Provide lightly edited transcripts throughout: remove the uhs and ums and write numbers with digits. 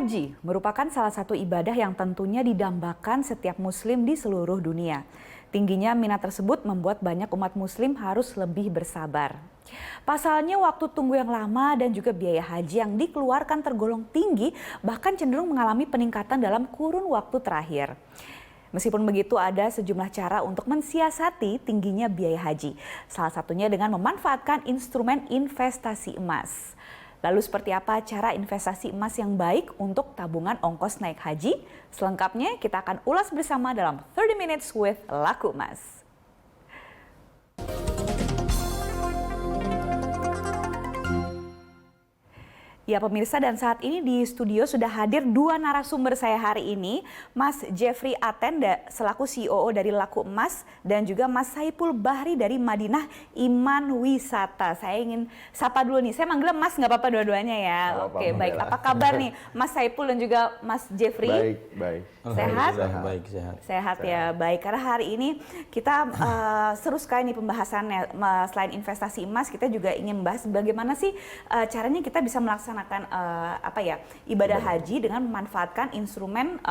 Haji merupakan salah satu ibadah yang tentunya didambakan setiap muslim di seluruh dunia. Tingginya minat tersebut membuat banyak umat muslim harus lebih bersabar. Pasalnya waktu tunggu yang lama dan juga biaya haji yang dikeluarkan tergolong tinggi, bahkan cenderung mengalami peningkatan dalam kurun waktu terakhir. Meskipun begitu, ada sejumlah cara untuk mensiasati tingginya biaya haji. Salah satunya dengan memanfaatkan instrumen investasi emas. Lalu seperti apa cara investasi emas yang baik untuk tabungan ongkos naik haji? Selengkapnya kita akan ulas bersama dalam 30 Minutes with Laku Emas. Ya pemirsa, dan saat ini di studio sudah hadir dua narasumber saya hari ini, Mas Jeffrey Atenda selaku CEO dari Laku Emas dan juga Mas Saipul Bahri dari Madinah Iman Wisata. Saya ingin sapa dulu nih, saya manggil Mas nggak apa-apa dua-duanya ya. Oke, baik. Apa kabar nih Mas Saipul dan juga Mas Jeffrey? Baik. Sehat? Baik. Sehat ya, baik. Karena hari ini kita seru sekali nih pembahasannya. Selain investasi emas, kita juga ingin membahas bagaimana sih caranya kita bisa melaksanakan ibadah haji dengan memanfaatkan instrumen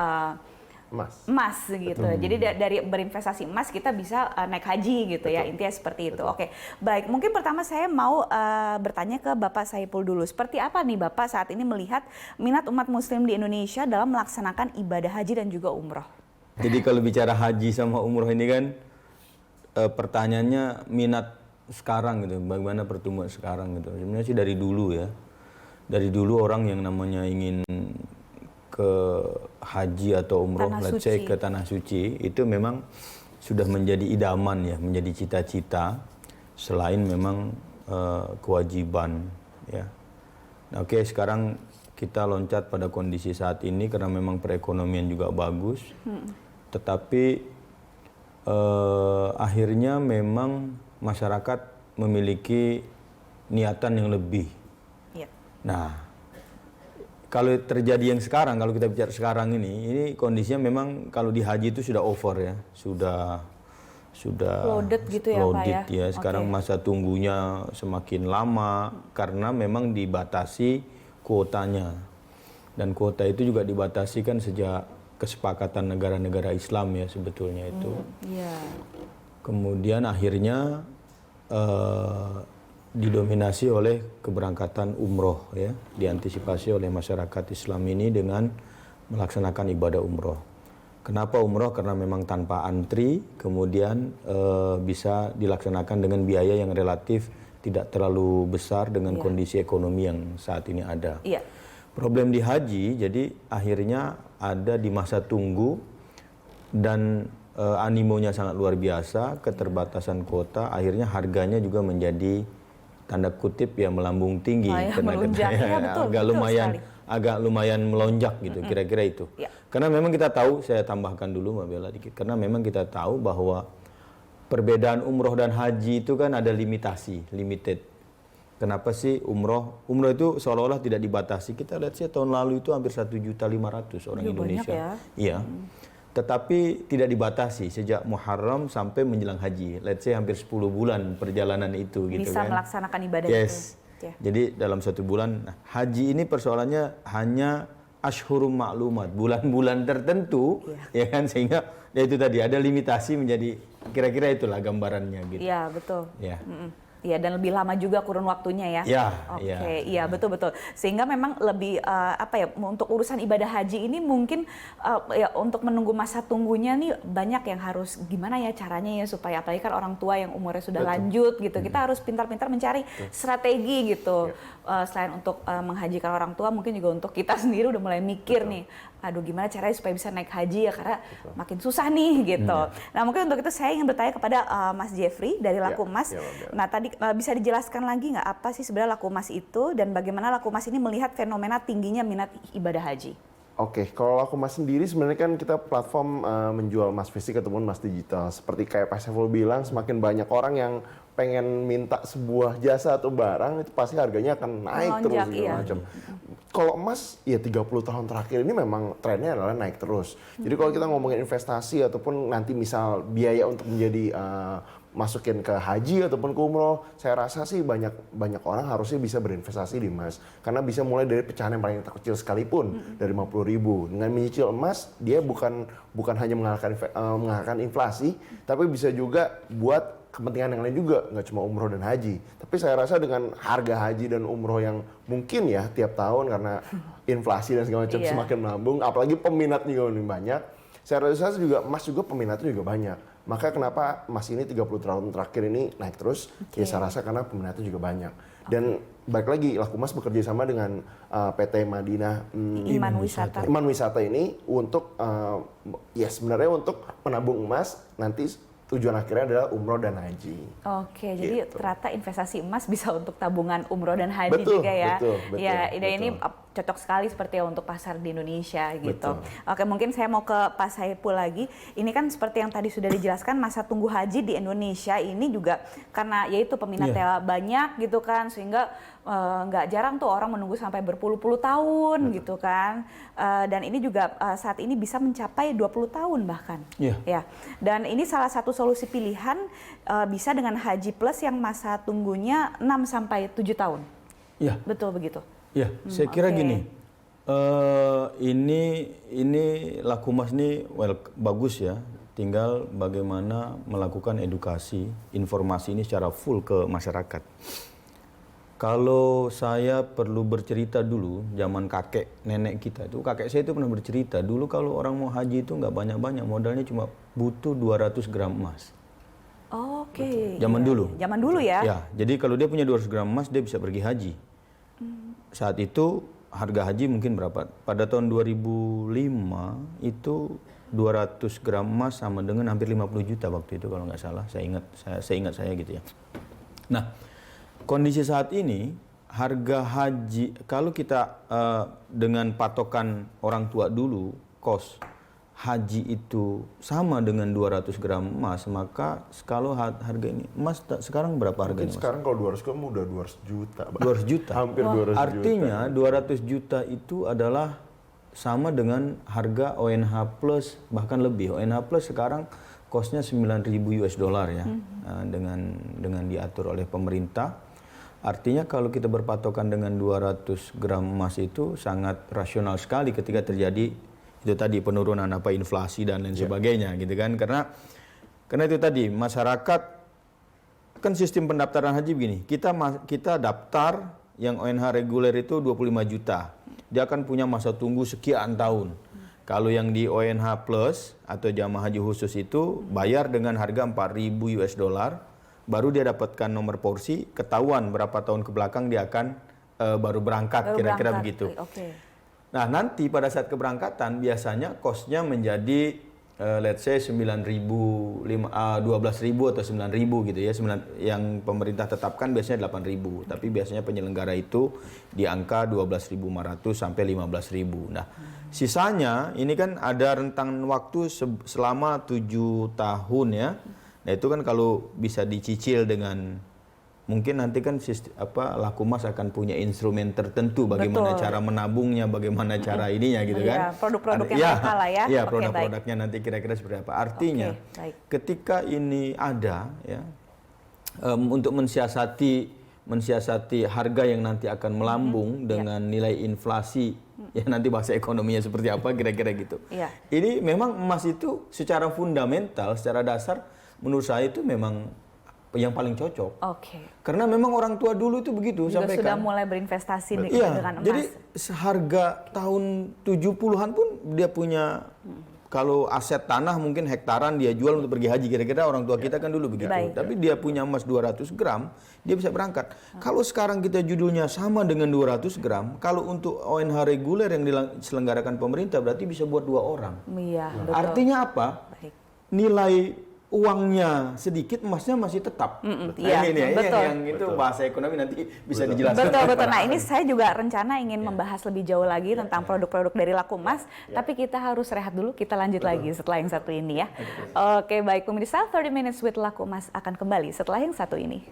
emas gitu. Betul. Jadi dari berinvestasi emas kita bisa naik haji gitu. Betul. Ya, intinya seperti itu. Oke, baik. Mungkin pertama saya mau bertanya ke Bapak Saipul dulu. Seperti apa nih Bapak saat ini melihat minat umat muslim di Indonesia dalam melaksanakan ibadah haji dan juga umroh? Jadi kalau bicara haji sama umroh ini kan pertanyaannya minat sekarang gitu, bagaimana pertumbuhan sekarang gitu. Sebenarnya sih dari dulu ya. Dari dulu orang yang namanya ingin ke haji atau umroh, let's say ke Tanah Suci, itu memang sudah menjadi idaman ya, menjadi cita-cita selain memang kewajiban ya. Nah, oke, sekarang kita loncat pada kondisi saat ini karena memang perekonomian juga bagus, tetapi akhirnya memang masyarakat memiliki niatan yang lebih. Nah, kalau terjadi yang sekarang, kalau kita bicara sekarang ini kondisinya memang kalau di haji itu sudah over ya, sudah loaded gitu ya loaded Pak ya. Sekarang masa tunggunya semakin lama karena memang dibatasi kuotanya, dan kuota itu juga dibatasi kan sejak kesepakatan negara-negara Islam ya sebetulnya itu. Kemudian akhirnya didominasi oleh keberangkatan umroh ya, diantisipasi oleh masyarakat Islam ini dengan melaksanakan ibadah umroh. Kenapa umroh? Karena memang tanpa antri, kemudian bisa dilaksanakan dengan biaya yang relatif tidak terlalu besar dengan kondisi ekonomi yang saat ini ada. Problem di haji, jadi akhirnya ada di masa tunggu dan animonya sangat luar biasa, keterbatasan kuota, akhirnya harganya juga menjadi tanda kutip ya melambung tinggi, agak lumayan melonjak gitu, kira-kira itu. Karena memang kita tahu, saya tambahkan dulu Mbak Bella dikit, karena memang kita tahu bahwa perbedaan umroh dan haji itu kan ada limited. Kenapa sih umroh itu seolah-olah tidak dibatasi? Kita lihat sih tahun lalu itu hampir 1.500.000 orang Indonesia. Iya. Tetapi tidak dibatasi sejak Muharram sampai menjelang haji. Let's say hampir 10 bulan perjalanan itu gitu bisa kan. Melaksanakan ibadah itu. Jadi dalam 1 bulan, haji ini persoalannya hanya ashhurum ma'lumat, bulan-bulan tertentu ya kan, sehingga ya itu tadi ada limitasi menjadi kira-kira itulah gambarannya gitu. Iya, betul. Ya. Iya, dan lebih lama juga kurun waktunya ya. Iya, betul. Sehingga memang lebih untuk urusan ibadah haji ini mungkin untuk menunggu masa tunggunya nih banyak yang harus gimana ya caranya ya supaya apalagi kan orang tua yang umurnya sudah lanjut gitu. Kita harus pintar-pintar mencari strategi gitu. Selain untuk menghajikan orang tua, mungkin juga untuk kita sendiri udah mulai mikir nih, aduh gimana caranya supaya bisa naik haji ya, karena makin susah nih gitu. Nah, mungkin untuk itu saya ingin bertanya kepada Mas Jeffrey dari Laku Emas. Nah, tadi bisa dijelaskan lagi nggak apa sih sebenarnya Laku Emas itu dan bagaimana Laku Emas ini melihat fenomena tingginya minat ibadah haji? Oke, kalau Laku Emas sendiri sebenarnya kan kita platform menjual emas fisik ataupun emas digital. Seperti kayak Pak Saiful bilang, semakin banyak orang yang pengen minta sebuah jasa atau barang, itu pasti harganya akan naik terus segala macam. Kalau emas, ya 30 tahun terakhir ini memang trennya adalah naik terus. Jadi kalau kita ngomongin investasi ataupun nanti misal biaya untuk menjadi masukin ke haji ataupun ke umroh, saya rasa sih banyak orang harusnya bisa berinvestasi di emas. Karena bisa mulai dari pecahan yang paling kecil sekalipun, dari 50.000. Dengan menyicil emas, dia bukan hanya mengalahkan inflasi, tapi bisa juga buat kepentingan yang lain juga, nggak cuma umroh dan haji. Tapi saya rasa dengan harga haji dan umroh yang mungkin ya tiap tahun karena inflasi dan segala macam semakin melambung, apalagi peminatnya juga lebih banyak, saya rasa juga emas juga peminatnya juga banyak. Maka kenapa emas ini 30 tahun terakhir ini naik terus, ya saya rasa karena peminatnya juga banyak. Dan balik lagi, Laku Emas bekerja sama dengan PT Madinah Iman Wisata. Iman Wisata ini untuk, ya sebenarnya untuk menabung emas, nanti tujuan akhirnya adalah umroh dan haji. Oke, jadi ternyata investasi emas bisa untuk tabungan umroh dan haji juga ya. Betul, ya, ide ini cocok sekali seperti ya untuk pasar di Indonesia gitu. Oke, mungkin saya mau ke Pak Saiful lagi. Ini kan seperti yang tadi sudah dijelaskan, masa tunggu haji di Indonesia ini juga karena yaitu peminatnya banyak gitu kan, sehingga nggak jarang tuh orang menunggu sampai berpuluh-puluh tahun gitu kan. Dan ini juga saat ini bisa mencapai 20 tahun bahkan. Ya. Dan ini salah satu solusi pilihan bisa dengan Haji Plus yang masa tunggunya 6 sampai 7 tahun. Iya. Betul begitu. Ya, saya kira gini, ini Laku Emas ini bagus ya, tinggal bagaimana melakukan edukasi, informasi ini secara full ke masyarakat. Kalau saya perlu bercerita dulu, zaman kakek nenek kita itu, kakek saya itu pernah bercerita, dulu kalau orang mau haji itu nggak banyak-banyak, modalnya cuma butuh 200 gram emas. Oke. Zaman dulu. Zaman dulu ya? Ya, jadi kalau dia punya 200 gram emas, dia bisa pergi haji. Saat itu harga haji mungkin berapa? Pada tahun 2005 itu 200 gram emas sama dengan hampir 50 juta waktu itu kalau nggak salah. Saya ingat gitu ya. Nah, kondisi saat ini harga haji kalau kita dengan patokan orang tua dulu, kos haji itu sama dengan 200 gram emas, maka kalau harga ini emas sekarang berapa harganya? Sekarang kalau 200 gram udah 200 juta. 200 juta. Hampir 200 juta. Artinya 200 juta itu adalah sama dengan harga ONH Plus, bahkan lebih. ONH Plus sekarang kosnya 9.000 US dollar ya, dengan diatur oleh pemerintah. Artinya kalau kita berpatokan dengan 200 gram emas itu sangat rasional sekali ketika terjadi itu tadi penurunan inflasi dan lain sebagainya gitu kan, karena itu tadi masyarakat kan sistem pendaftaran haji begini, kita daftar yang ONH reguler itu 25 juta, dia akan punya masa tunggu sekian tahun. Kalau yang di ONH Plus atau jamaah haji khusus itu bayar dengan harga 4.000 US dollar, baru dia dapatkan nomor porsi, ketahuan berapa tahun ke belakang dia akan baru berangkat, kira-kira begitu. Nah, nanti pada saat keberangkatan biasanya kosnya menjadi let's say 9.000, 12.000 atau 9.000 gitu ya. Yang pemerintah tetapkan biasanya 8.000, tapi biasanya penyelenggara itu di angka 12.500 sampai 15.000. Nah, sisanya ini kan ada rentang waktu selama 7 tahun ya. Nah, itu kan kalau bisa dicicil dengan mungkin nanti kan Laku Emas akan punya instrumen tertentu bagaimana cara menabungnya, bagaimana cara ininya gitu kan. Produk-produk yang kalah ya. Iya, produk-produknya nanti kira-kira seperti apa. Artinya ketika ini ada ya untuk mensiasati harga yang nanti akan melambung dengan nilai inflasi ya, nanti bahasa ekonominya seperti apa kira-kira gitu. Ini memang emas itu secara fundamental, secara dasar menurut saya itu memang yang paling cocok. Karena memang orang tua dulu itu begitu juga sampaikan. Sudah mulai berinvestasi dengan emas. Jadi harga tahun 70-an pun dia punya kalau aset tanah mungkin hektaran dia jual untuk pergi haji, kira-kira orang tua kita kan dulu begitu. Tapi dia punya emas 200 gram, dia bisa berangkat. Kalau sekarang kita judulnya sama dengan 200 gram, kalau untuk ONH reguler yang diselenggarakan pemerintah berarti bisa buat 2 orang. Betul. Artinya apa? Nilai uangnya sedikit, emasnya masih tetap. Yang itu bahasa ekonomi nanti bisa dijelaskan. Betul. Nah, ini saya juga rencana ingin membahas lebih jauh lagi tentang produk-produk dari Laku Emas, tapi kita harus rehat dulu, kita lanjut lagi setelah yang satu ini ya. Oke, baik pemirsa, 30 Minutes with Laku Emas akan kembali setelah yang satu ini.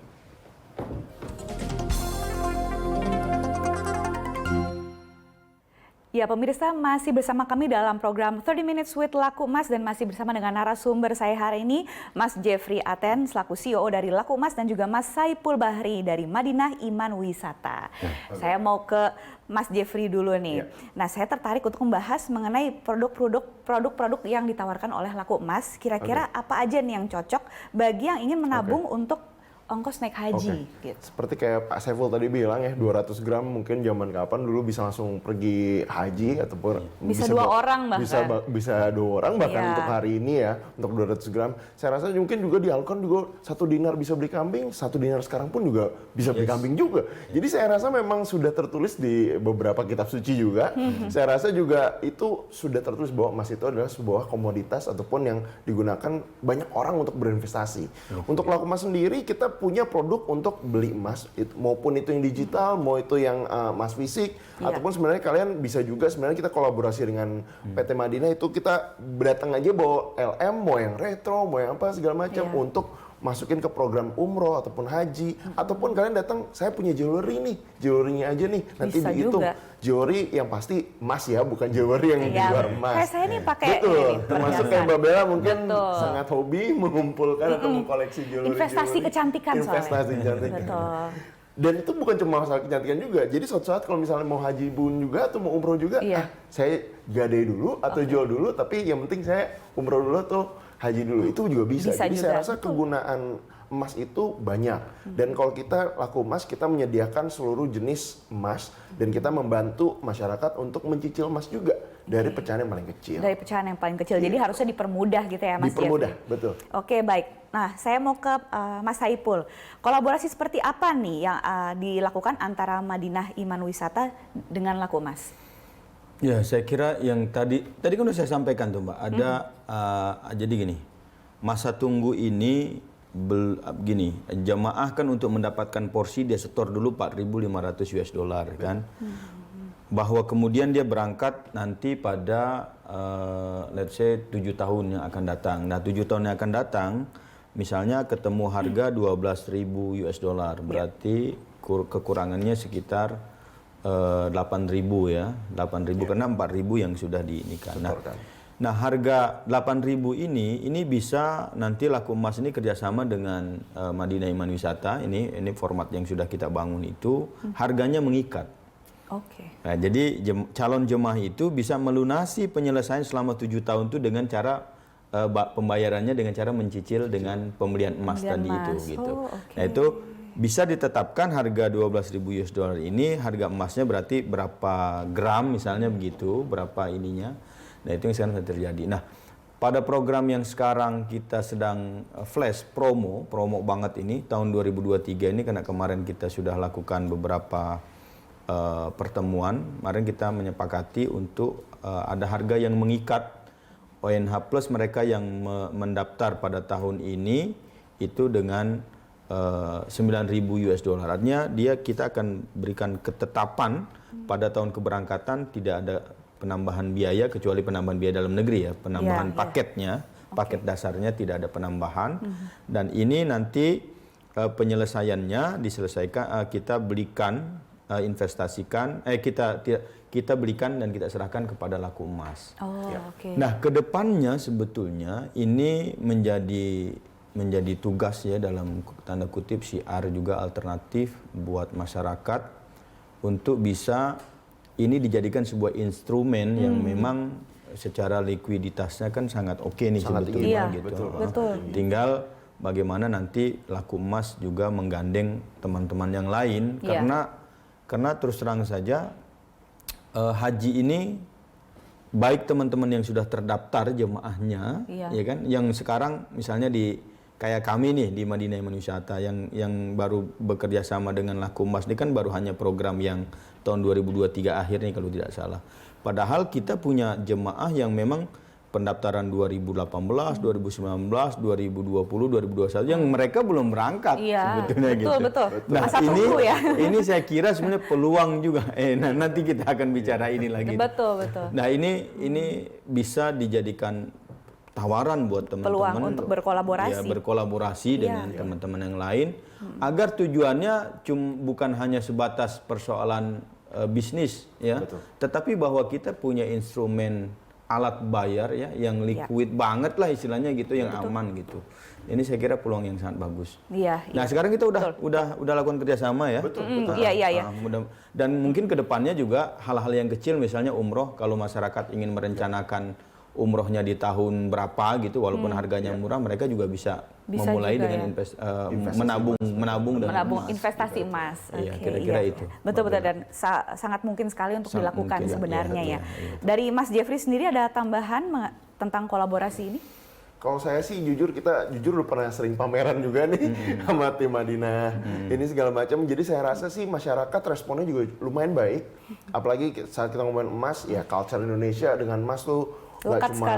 Ya, pemirsa masih bersama kami dalam program 30 Minutes with Laku Emas dan masih bersama dengan narasumber saya hari ini, Mas Jeffrey Aten selaku CEO dari Laku Emas dan juga Mas Saipul Bahri dari Madinah Iman Wisata. Saya mau ke Mas Jeffrey dulu nih. Nah, saya tertarik untuk membahas mengenai produk-produk yang ditawarkan oleh Laku Emas. Kira-kira apa aja nih yang cocok bagi yang ingin menabung untuk ongkos naik haji. Gitu. Seperti kayak Pak Saiful tadi bilang ya, 200 gram mungkin zaman kapan dulu bisa langsung pergi haji ataupun bisa 2 orang bahkan. Bisa 2 orang bahkan untuk hari ini ya, untuk 200 gram. Saya rasa mungkin juga di Alkon juga 1 dinar bisa beli kambing, 1 dinar sekarang pun juga bisa beli kambing juga. Jadi saya rasa memang sudah tertulis di beberapa kitab suci juga. Saya rasa juga itu sudah tertulis bahwa emas itu adalah sebuah komoditas ataupun yang digunakan banyak orang untuk berinvestasi. Untuk Laku Emas sendiri kita punya produk untuk beli emas, maupun itu yang digital, mau itu yang emas fisik, ataupun sebenarnya kalian bisa juga sebenarnya kita kolaborasi dengan PT Madinah itu kita datang aja bawa LM, mau yang retro, mau yang apa segala macam untuk masukin ke program umroh ataupun haji, ataupun kalian datang, saya punya jewelry nih, jewelry-nya aja nih, nanti bisa dihitung. juga. Jewelry yang pasti emas ya, bukan jewelry yang di luar emas. Kayak saya nih pakai betul, termasuk kayak Mbak Bella mungkin sangat hobi mengumpulkan atau mengkoleksi jewelry. Investasi kecantikan soalnya. Investasi kecantikan. Betul. Dan itu bukan cuma masalah kecantikan juga. Jadi suatu saat kalau misalnya mau haji bun juga atau mau umroh juga, saya gadai dulu atau jual dulu, tapi yang penting saya umroh dulu atau haji dulu. Itu juga bisa. Jadi juga. saya rasa kegunaan emas itu banyak. Dan kalau kita Laku Emas, kita menyediakan seluruh jenis emas dan kita membantu masyarakat untuk mencicil emas juga dari pecahan yang paling kecil. Dari pecahan yang paling kecil. Jadi harusnya dipermudah gitu ya Mas Dipermudah, Jeffrey? betul. Oke, baik. Nah, saya mau ke Mas Saipul. Kolaborasi seperti apa nih yang dilakukan antara Madinah Iman Wisata dengan Laku Emas? Ya, saya kira yang tadi kan sudah saya sampaikan tuh Mbak. Ada jadi gini, masa tunggu ini gini, jamaah kan untuk mendapatkan porsi dia setor dulu 4.500 US dollar kan. Bahwa kemudian dia berangkat nanti pada let's say 7 tahun yang akan datang. Nah, 7 tahun yang akan datang misalnya ketemu harga 12.000 US dollar, berarti kekurangannya sekitar 8.000 ya, 8.000 karena 4.000 yang sudah diinikan. Nah, harga 8.000 ini bisa nanti Laku Emas ini kerjasama dengan Madinah Iman Wisata, ini format yang sudah kita bangun itu, harganya mengikat. Oke. Nah, jadi calon jemaah itu bisa melunasi penyelesaian selama 7 tahun itu dengan cara pembayarannya dengan cara mencicil dengan pembelian emas tadi itu gitu. Nah, itu bisa ditetapkan harga 12.000 US dollar ini, harga emasnya berarti berapa gram misalnya begitu, berapa ininya. Nah, itu yang sekarang terjadi. Nah, pada program yang sekarang kita sedang flash promo banget ini tahun 2023 ini, karena kemarin kita sudah lakukan beberapa pertemuan, kemarin kita menyepakati untuk ada harga yang mengikat ONH Plus mereka yang mendaftar pada tahun ini itu dengan 9.000 US dollar. Artinya kita akan berikan ketetapan pada tahun keberangkatan tidak ada penambahan biaya kecuali penambahan biaya dalam negeri ya, penambahan paketnya, paket dasarnya tidak ada penambahan. Dan ini nanti penyelesaiannya diselesaikan, kita belikan, investasikan, kita belikan dan kita serahkan kepada Laku Emas. Nah, kedepannya sebetulnya ini menjadi tugas ya dalam tanda kutip syiar juga alternatif buat masyarakat untuk bisa ini dijadikan sebuah instrumen yang memang secara likuiditasnya kan sangat oke nih sebetulnya gitu. Betul. Tinggal bagaimana nanti Laku Emas juga menggandeng teman-teman yang lain karena terus terang saja haji ini baik teman-teman yang sudah terdaftar jemaahnya ya kan, yang sekarang misalnya kayak kami nih di Madinah Iman Wisata yang baru bekerja sama dengan Laku Emas ini kan baru hanya program yang tahun 2023 akhir nih kalau tidak salah. Padahal kita punya jemaah yang memang pendaftaran 2018, 2019, 2020, 2021 yang mereka belum berangkat sebetulnya gitu. Betul. Nah, ini saya kira sebenarnya peluang juga. Nanti kita akan bicara ini lagi. Betul. Nah, ini bisa dijadikan tawaran buat teman-teman peluang untuk berkolaborasi. Ya, berkolaborasi dengan teman-teman yang lain agar tujuannya bukan hanya sebatas persoalan bisnis ya. Betul. Tetapi bahwa kita punya instrumen alat bayar ya yang liquid banget lah istilahnya gitu, yang aman gitu. Ini saya kira peluang yang sangat bagus. Iya. Nah, sekarang kita udah lakukan kerjasama ya. Betul. Iya. Dan mungkin kedepannya juga hal-hal yang kecil, misalnya umroh, kalau masyarakat ingin merencanakan umrohnya di tahun berapa gitu, walaupun harganya murah, mereka juga bisa memulai dengan menabung investasi emas. Iya, kira-kira itu. Betul dan sangat mungkin sekali untuk dilakukan sebenarnya ya. Dari Mas Jeffrey sendiri ada tambahan tentang kolaborasi ini? Kalau saya sih jujur udah pernah sering pameran juga nih sama tim Madinah ini segala macam. Jadi saya rasa sih masyarakat responnya juga lumayan baik. Apalagi saat kita ngomongin emas, ya culture Indonesia dengan emas tuh nggak cuma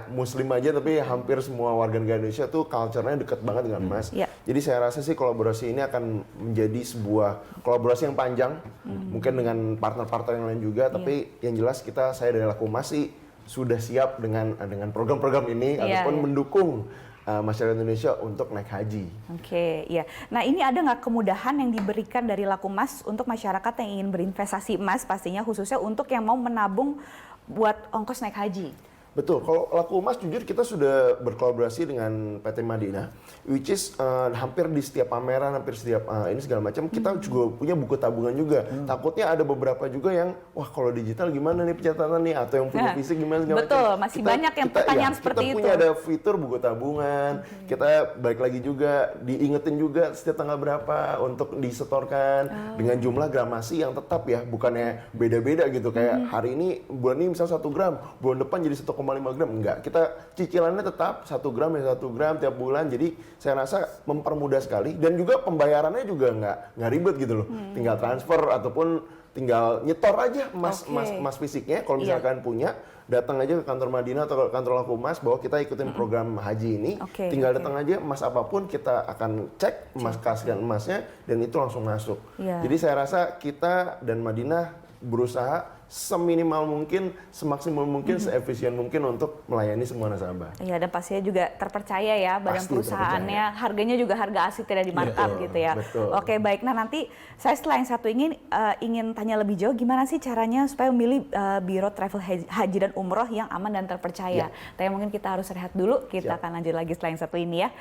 Muslim aja, tapi hampir semua warga negara Indonesia tuh culture-nya deket banget dengan emas. Jadi saya rasa sih kolaborasi ini akan menjadi sebuah kolaborasi yang panjang, mungkin dengan partner-partner yang lain juga. Tapi yang jelas saya dari Laku Emas sih sudah siap dengan program-program ini ataupun mendukung masyarakat Indonesia untuk naik haji. Oke, iya. Nah, ini ada nggak kemudahan yang diberikan dari Laku Emas untuk masyarakat yang ingin berinvestasi emas, pastinya khususnya untuk yang mau menabung buat ongkos naik haji? Betul, kalau Laku Emas jujur kita sudah berkolaborasi dengan PT Madinah, which is hampir di setiap pameran, hampir setiap ini segala macam, kita juga punya buku tabungan juga. Takutnya ada beberapa juga yang, wah kalau digital gimana nih pencatatan nih, atau yang punya fisik gimana segala macam. Betul, masih banyak yang pertanyaan seperti itu. Kita punya ada fitur buku tabungan, kita balik lagi juga, diingetin juga setiap tanggal berapa untuk disetorkan, dengan jumlah gramasi yang tetap ya, bukannya beda-beda gitu, kayak hari ini, bulan ini misalnya 1 gram, bulan depan jadi 1,5 gram, enggak. Kita cicilannya tetap 1 gram ya 1 gram tiap bulan. Jadi saya rasa mempermudah sekali, dan juga pembayarannya juga nggak ribet gitu loh. Tinggal transfer ataupun tinggal nyetor aja emas fisiknya. Kalau misalkan punya, datang aja ke kantor Madinah atau ke kantor Laku Emas bahwa kita ikutin program haji ini. Tinggal datang aja, emas apapun kita akan cek kasihkan emasnya, dan itu langsung masuk. Jadi saya rasa kita dan Madinah berusaha seminimal mungkin, semaksimal mungkin, seefisien mungkin untuk melayani semua nasabah. Iya, dan pastinya juga terpercaya ya badan perusahaannya, harganya juga harga asli tidak dimarkup gitu ya. Betul. Oke, baik. Nah, nanti saya setelah yang satu ingin tanya lebih jauh, gimana sih caranya supaya memilih biro travel haji dan umroh yang aman dan terpercaya. Tapi mungkin kita harus rehat dulu, kita akan lanjut lagi setelah yang satu ini ya.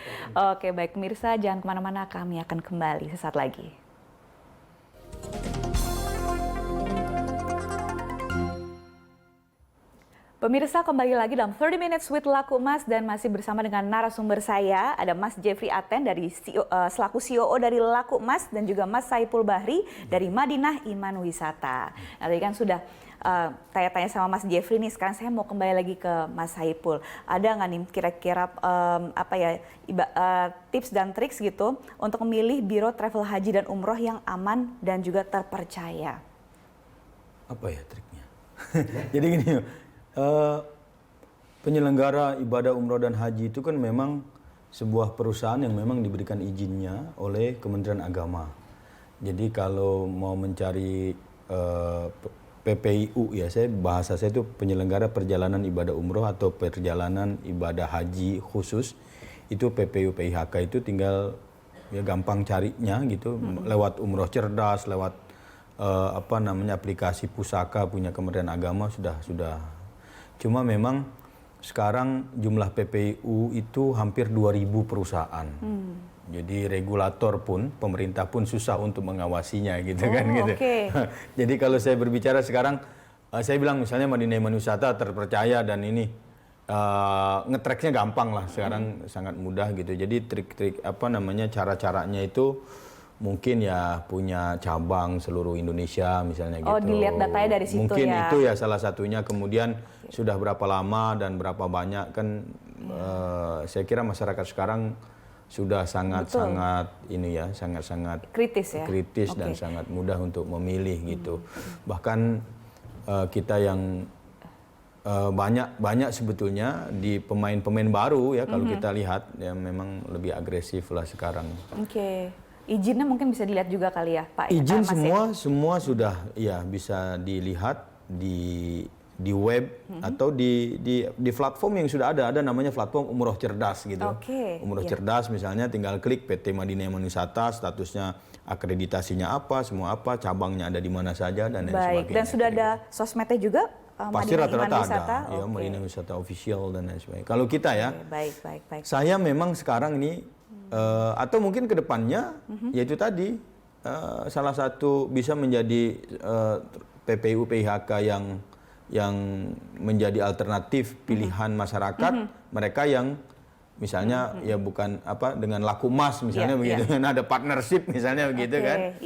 Oke, baik pemirsa, jangan kemana-mana, kami akan kembali sesaat lagi. Pemirsa, kembali lagi dalam 30 Minutes with Laku Emas, dan masih bersama dengan narasumber saya, ada Mas Jeffrey Aten dari selaku COO dari Laku Emas, dan juga Mas Saipul Bahri dari Madinah Iman Wisata. Nah, tadi kan sudah tanya-tanya sama Mas Jeffrey nih, sekarang saya mau kembali lagi ke Mas Saipul. Ada nggak nih kira-kira tips dan triks gitu untuk memilih biro travel haji dan umroh yang aman dan juga terpercaya? Apa ya triknya? Jadi gini, penyelenggara ibadah umroh dan haji itu kan memang sebuah perusahaan yang memang diberikan izinnya oleh Kementerian Agama. Jadi kalau mau mencari PPIU ya, bahasa saya itu penyelenggara perjalanan ibadah umroh atau perjalanan ibadah haji khusus, itu PPIU PIHK itu tinggal ya gampang carinya gitu, lewat Umroh Cerdas, lewat aplikasi pusaka punya Kementerian Agama sudah. Cuma memang sekarang jumlah PPIU itu hampir 2.000 perusahaan. Jadi regulator pun, pemerintah pun susah untuk mengawasinya gitu kan gitu. Jadi kalau saya berbicara sekarang, saya bilang misalnya Madinah Iman Wisata terpercaya dan ini ngetracknya gampang lah sekarang, sangat mudah gitu. Jadi trik-trik cara-caranya itu mungkin ya punya cabang seluruh Indonesia misalnya gitu. Oh, dilihat datanya dari situ mungkin ya. Mungkin itu ya salah satunya. Kemudian sudah berapa lama dan berapa banyak kan saya kira masyarakat sekarang sudah sangat-sangat ini ya, sangat-sangat kritis ya. Kritis dan sangat mudah untuk memilih gitu. Bahkan kita yang banyak sebetulnya di pemain-pemain baru ya kalau kita lihat ya memang lebih agresif lah sekarang. Izinnya mungkin bisa dilihat juga kali ya Pak? Izin semua sudah ya bisa dilihat di di web atau di platform yang sudah ada namanya platform Umroh Cerdas gitu. Umroh Cerdas misalnya tinggal klik PT Madinah Iman Wisata, statusnya akreditasinya apa, semua apa, cabangnya ada di mana saja dan lain sebagainya. Dan sudah ada sosmednya juga? Pasti rata-rata ada, ya Madinah Wisata Official dan lain sebagainya. Kalau kita ya, baik. Saya memang sekarang ini atau mungkin kedepannya yaitu tadi salah satu bisa menjadi PPU PIHK yang menjadi alternatif pilihan masyarakat mereka yang misalnya ya bukan dengan laku emas misalnya begitu kan ada partnership misalnya begitu kan.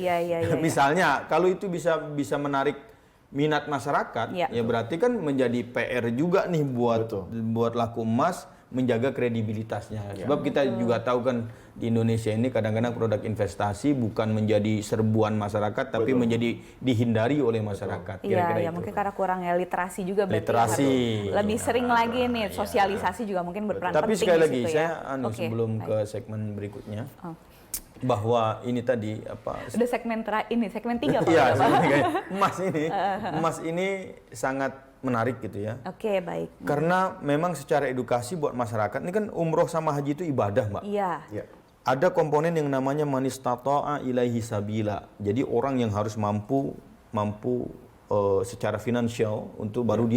Misalnya kalau itu bisa menarik minat masyarakat ya berarti kan menjadi PR juga nih buat laku emas menjaga kredibilitasnya. Sebab kita juga tahu kan di Indonesia ini kadang-kadang produk investasi bukan menjadi serbuan masyarakat tapi menjadi dihindari oleh masyarakat. Iya, mungkin karena kurangnya literasi juga berarti. Literasi. Lebih sering lagi nih sosialisasi juga mungkin berperan penting. Tapi sekali lagi ya. saya sebelum ke segmen berikutnya bahwa ini tadi Udah segmen ini segmen 3 Pak. Iya, emas ini sangat menarik gitu ya. Baik. Karena memang secara edukasi buat masyarakat ini kan umroh sama haji itu ibadah, Mbak. Iya. Ada komponen yang namanya manistata'a ilaihi sabila. Jadi orang yang harus mampu secara finansial untuk baru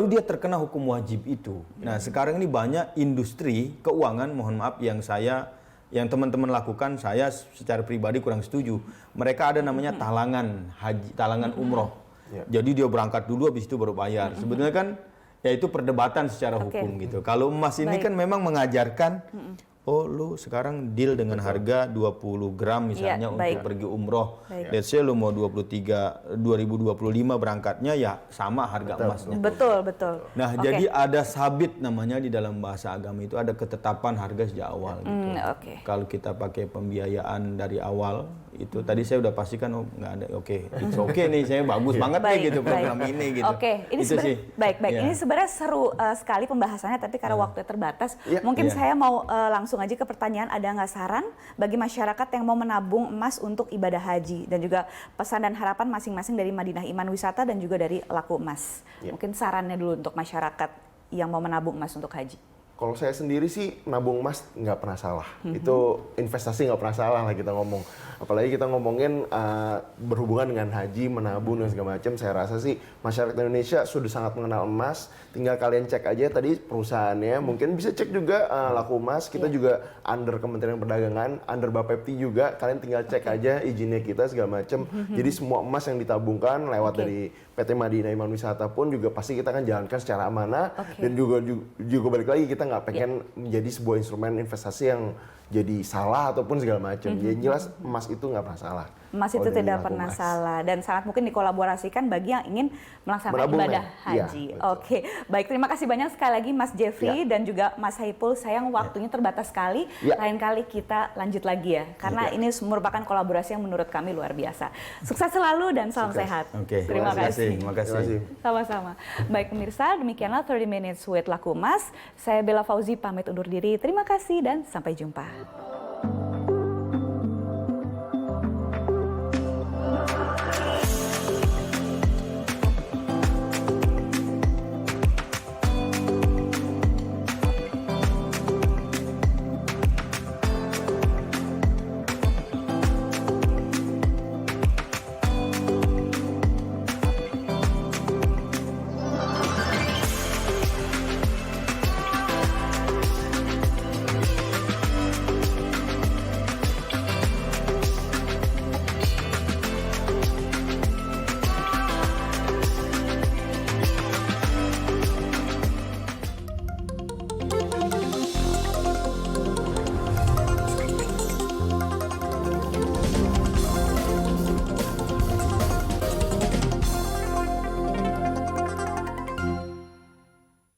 dia terkena hukum wajib itu. Nah, sekarang ini banyak industri keuangan, mohon maaf yang teman-teman lakukan, saya secara pribadi kurang setuju. Mereka ada namanya talangan haji, talangan umroh. Jadi dia berangkat dulu habis itu baru bayar. Sebenarnya kan ya itu perdebatan secara hukum gitu. Kalau emas ini kan memang mengajarkan lu sekarang deal dengan harga 20 gram misalnya untuk pergi umroh. Let's say lu mau 2025 berangkatnya ya sama harga emasnya. Betul. Nah, jadi ada sabit namanya di dalam bahasa agama itu ada ketetapan harga sejak awal gitu. Kalau kita pakai pembiayaan dari awal itu tadi saya udah pastikan nggak ada nih saya bagus banget nih gitu program ini gitu. Ini sebenarnya baik. Ini sebenarnya seru sekali pembahasannya tapi karena waktunya terbatas mungkin saya mau langsung aja ke pertanyaan, ada nggak saran bagi masyarakat yang mau menabung emas untuk ibadah haji dan juga pesan dan harapan masing-masing dari Madinah Iman Wisata dan juga dari Laku Emas. Mungkin sarannya dulu untuk masyarakat yang mau menabung emas untuk haji. Kalau saya sendiri sih nabung emas nggak pernah salah. Itu investasi nggak pernah salah lah kita ngomong. Apalagi kita ngomongin berhubungan dengan haji, menabung dan segala macam. Saya rasa sih masyarakat Indonesia sudah sangat mengenal emas. Tinggal kalian cek aja tadi perusahaannya. Mungkin bisa cek juga Laku Emas. Kita juga under Kementerian Perdagangan, under Bapepti juga. Kalian tinggal cek aja izinnya kita segala macam. Jadi semua emas yang ditabungkan lewat dari PT Madinah Iman Wisata pun juga pasti kita akan jalankan secara amanah dan juga balik lagi kita nggak pengen menjadi sebuah instrumen investasi yang jadi salah ataupun segala macam. Yang jelas emas itu nggak pernah salah. Emas itu tidak pernah salah dan sangat mungkin dikolaborasikan bagi yang ingin melaksanakan ibadah haji. Baik, terima kasih banyak sekali lagi Mas Jeffrey dan juga Mas Haipul. Sayang waktunya terbatas sekali. Lain kali kita lanjut lagi ya, karena ini merupakan kolaborasi yang menurut kami luar biasa. Sukses selalu dan salam sehat. Terima kasih. Sama-sama. Baik pemirsa, demikianlah 30 Minutes with Laku Emas. Saya Bella Fauzi pamit undur diri. Terima kasih dan sampai jumpa.